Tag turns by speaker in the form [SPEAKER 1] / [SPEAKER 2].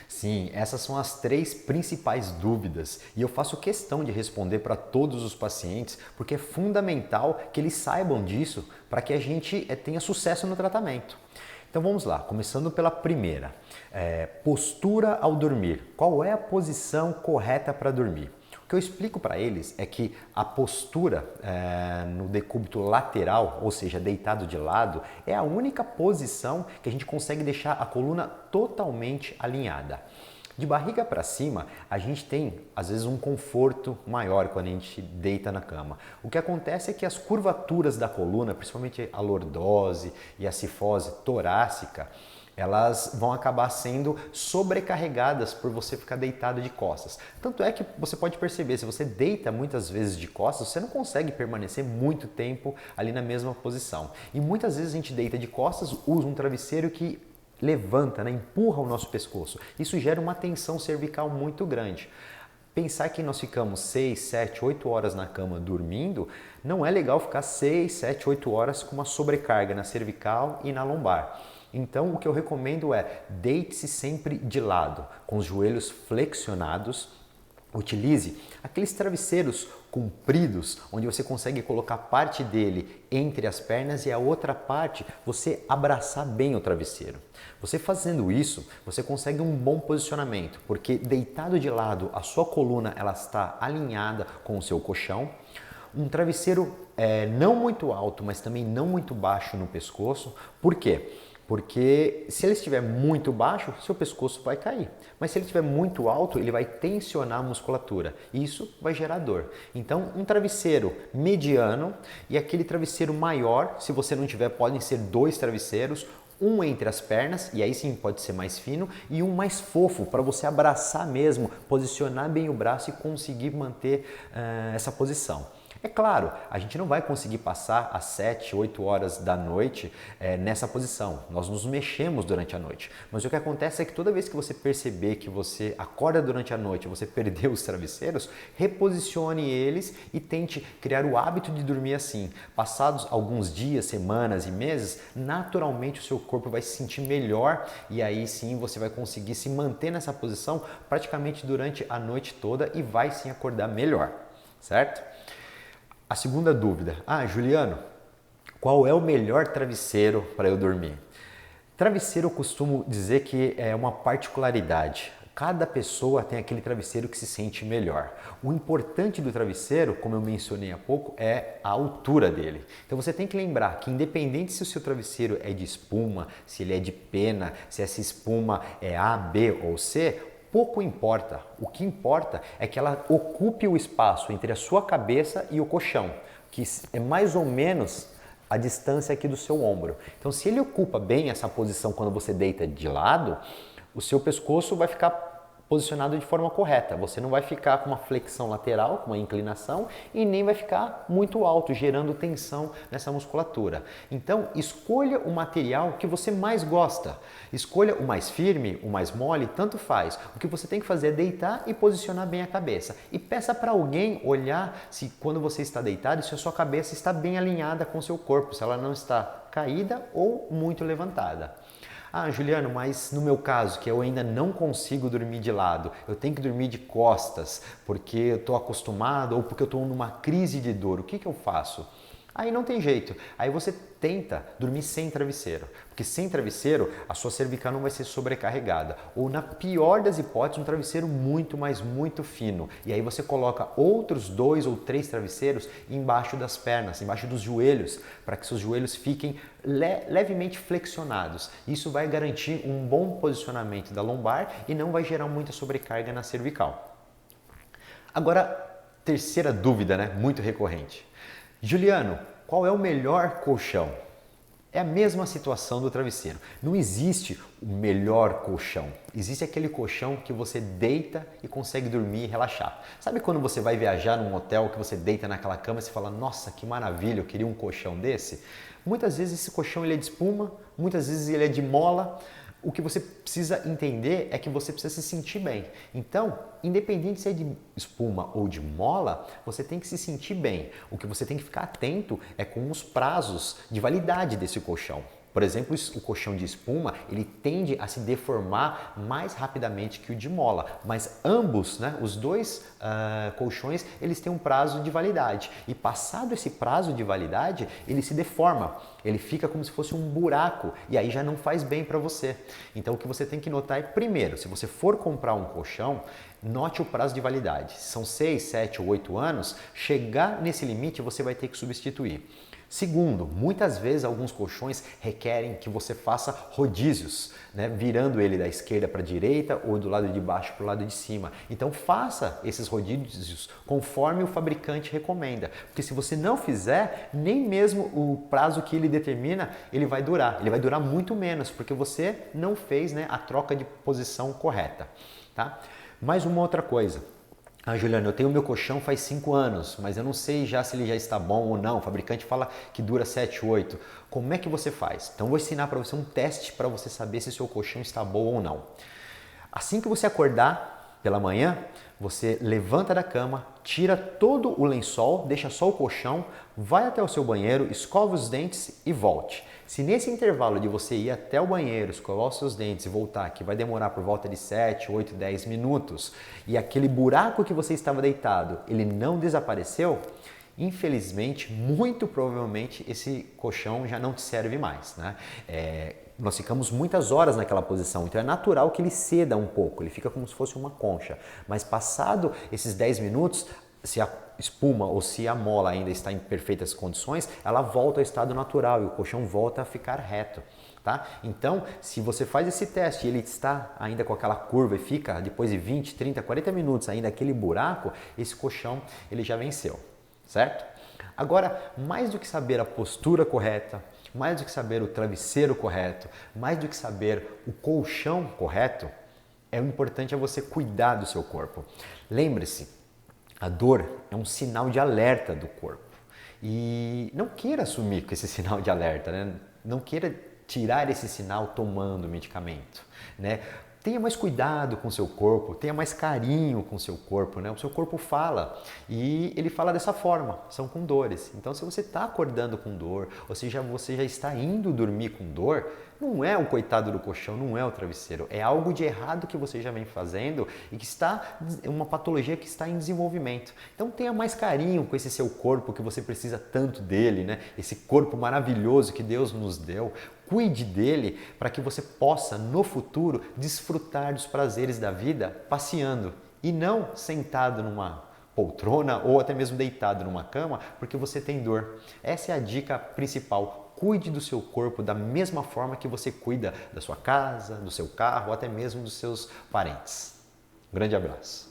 [SPEAKER 1] Sim, essas são as três principais dúvidas e eu faço questão de responder para todos os pacientes porque é fundamental que eles saibam disso para que a gente tenha sucesso no tratamento. Então vamos lá, começando pela primeira. Postura ao dormir. Qual é a posição correta para dormir? O que eu explico para eles é que a postura no decúbito lateral, ou seja, deitado de lado, é a única posição que a gente consegue deixar a coluna totalmente alinhada. De barriga para cima, a gente tem, às vezes, um conforto maior quando a gente deita na cama. O que acontece é que as curvaturas da coluna, principalmente a lordose e a cifose torácica, elas vão acabar sendo sobrecarregadas por você ficar deitado de costas. Tanto é que você pode perceber, se você deita muitas vezes de costas, você não consegue permanecer muito tempo ali na mesma posição. E muitas vezes a gente deita de costas, usa um travesseiro que levanta, né, empurra o nosso pescoço. Isso gera uma tensão cervical muito grande. Pensar que nós ficamos 6, 7, 8 horas na cama dormindo, não é legal ficar 6, 7, 8 horas com uma sobrecarga na cervical e na lombar. Então, o que eu recomendo é deite-se sempre de lado, com os joelhos flexionados. Utilize aqueles travesseiros compridos, onde você consegue colocar parte dele entre as pernas e a outra parte você abraçar bem o travesseiro. Você fazendo isso, você consegue um bom posicionamento, porque deitado de lado, a sua coluna ela está alinhada com o seu colchão. Um travesseiro não muito alto, mas também não muito baixo no pescoço. Por quê? Porque se ele estiver muito baixo, seu pescoço vai cair. Mas se ele estiver muito alto, ele vai tensionar a musculatura. E isso vai gerar dor. Então, um travesseiro mediano e aquele travesseiro maior, se você não tiver, podem ser 2 travesseiros, um entre as pernas, e aí sim pode ser mais fino, e um mais fofo, para você abraçar mesmo, posicionar bem o braço e conseguir manter essa posição. É claro, a gente não vai conseguir passar às 7, 8 horas da noite nessa posição. Nós nos mexemos durante a noite. Mas o que acontece é que toda vez que você perceber que você acorda durante a noite, você perdeu os travesseiros, reposicione eles e tente criar o hábito de dormir assim. Passados alguns dias, semanas e meses, naturalmente o seu corpo vai se sentir melhor e aí sim você vai conseguir se manter nessa posição praticamente durante a noite toda e vai sim acordar melhor, certo? A segunda dúvida, Juliano, qual é o melhor travesseiro para eu dormir? Travesseiro eu costumo dizer que é uma particularidade. Cada pessoa tem aquele travesseiro que se sente melhor. O importante do travesseiro, como eu mencionei há pouco, é a altura dele. Então você tem que lembrar que independente se o seu travesseiro é de espuma, se ele é de pena, se essa espuma é A, B ou C, pouco importa. O que importa é que ela ocupe o espaço entre a sua cabeça e o colchão, que é mais ou menos a distância aqui do seu ombro. Então, se ele ocupa bem essa posição quando você deita de lado, o seu pescoço vai ficar posicionado de forma correta. Você não vai ficar com uma flexão lateral, com uma inclinação e nem vai ficar muito alto, gerando tensão nessa musculatura. Então, escolha o material que você mais gosta. Escolha o mais firme, o mais mole, tanto faz. O que você tem que fazer é deitar e posicionar bem a cabeça. E peça para alguém olhar se quando você está deitado, se a sua cabeça está bem alinhada com o seu corpo, se ela não está caída ou muito levantada. Juliano, mas no meu caso, que eu ainda não consigo dormir de lado, eu tenho que dormir de costas porque eu estou acostumado ou porque eu estou numa crise de dor, o que eu faço? Aí não tem jeito, aí você tenta dormir sem travesseiro, porque sem travesseiro a sua cervical não vai ser sobrecarregada, ou na pior das hipóteses um travesseiro muito fino, e aí você coloca outros 2 ou 3 travesseiros embaixo das pernas, embaixo dos joelhos, para que seus joelhos fiquem levemente flexionados. Isso vai garantir um bom posicionamento da lombar e não vai gerar muita sobrecarga na cervical. Agora, terceira dúvida, né, muito recorrente. Juliano, qual é o melhor colchão? É a mesma situação do travesseiro. Não existe o melhor colchão. Existe aquele colchão que você deita e consegue dormir e relaxar. Sabe quando você vai viajar num hotel que você deita naquela cama e você fala, nossa, que maravilha, eu queria um colchão desse? Muitas vezes esse colchão ele é de espuma, muitas vezes ele é de mola. O que você precisa entender é que você precisa se sentir bem. Então, independente se é de espuma ou de mola, você tem que se sentir bem. O que você tem que ficar atento é com os prazos de validade desse colchão. Por exemplo, o colchão de espuma, ele tende a se deformar mais rapidamente que o de mola, mas ambos, né, os dois colchões, eles têm um prazo de validade e passado esse prazo de validade, ele se deforma, ele fica como se fosse um buraco e aí já não faz bem para você. Então o que você tem que notar é, primeiro, se você for comprar um colchão, note o prazo de validade. Se são 6, 7 ou 8 anos, chegar nesse limite você vai ter que substituir. Segundo, muitas vezes alguns colchões requerem que você faça rodízios, né? Virando ele da esquerda para a direita ou do lado de baixo para o lado de cima. Então faça esses rodízios conforme o fabricante recomenda, porque se você não fizer, nem mesmo o prazo que ele determina, ele vai durar muito menos, porque você não fez, né, a troca de posição correta. Tá? Mais uma outra coisa. Juliano, eu tenho meu colchão faz 5 anos, mas eu não sei já se ele já está bom ou não. O fabricante fala que dura 7, 8. Como é que você faz? Então, eu vou ensinar para você um teste para você saber se o seu colchão está bom ou não. Assim que você acordar pela manhã, você levanta da cama, tira todo o lençol, deixa só o colchão, vai até o seu banheiro, escova os dentes e volte. Se nesse intervalo de você ir até o banheiro, escovar os seus dentes e voltar, que vai demorar por volta de 7, 8, 10 minutos, e aquele buraco que você estava deitado, ele não desapareceu, infelizmente, muito provavelmente, esse colchão já não te serve mais, né? Nós ficamos muitas horas naquela posição, então é natural que ele ceda um pouco, ele fica como se fosse uma concha. Mas passado esses 10 minutos, se a espuma ou se a mola ainda está em perfeitas condições, ela volta ao estado natural e o colchão volta a ficar reto. Tá? Então, se você faz esse teste e ele está ainda com aquela curva e fica depois de 20, 30, 40 minutos ainda aquele buraco, esse colchão ele já venceu, certo? Agora, mais do que saber a postura correta, mais do que saber o travesseiro correto, mais do que saber o colchão correto, o importante é você cuidar do seu corpo. Lembre-se, a dor é um sinal de alerta do corpo. E não queira assumir com esse sinal de alerta, né? Não queira tirar esse sinal tomando medicamento, né? Tenha mais cuidado com o seu corpo, tenha mais carinho com o seu corpo, né? O seu corpo fala e ele fala dessa forma, são com dores. Então, se você está acordando com dor, ou seja, você já está indo dormir com dor, não é o coitado do colchão, não é o travesseiro, é algo de errado que você já vem fazendo e que está uma patologia que está em desenvolvimento. Então, tenha mais carinho com esse seu corpo que você precisa tanto dele, né? Esse corpo maravilhoso que Deus nos deu. Cuide dele para que você possa, no futuro, desfrutar dos prazeres da vida passeando e não sentado numa poltrona ou até mesmo deitado numa cama porque você tem dor. Essa é a dica principal. Cuide do seu corpo da mesma forma que você cuida da sua casa, do seu carro ou até mesmo dos seus parentes. Um grande abraço.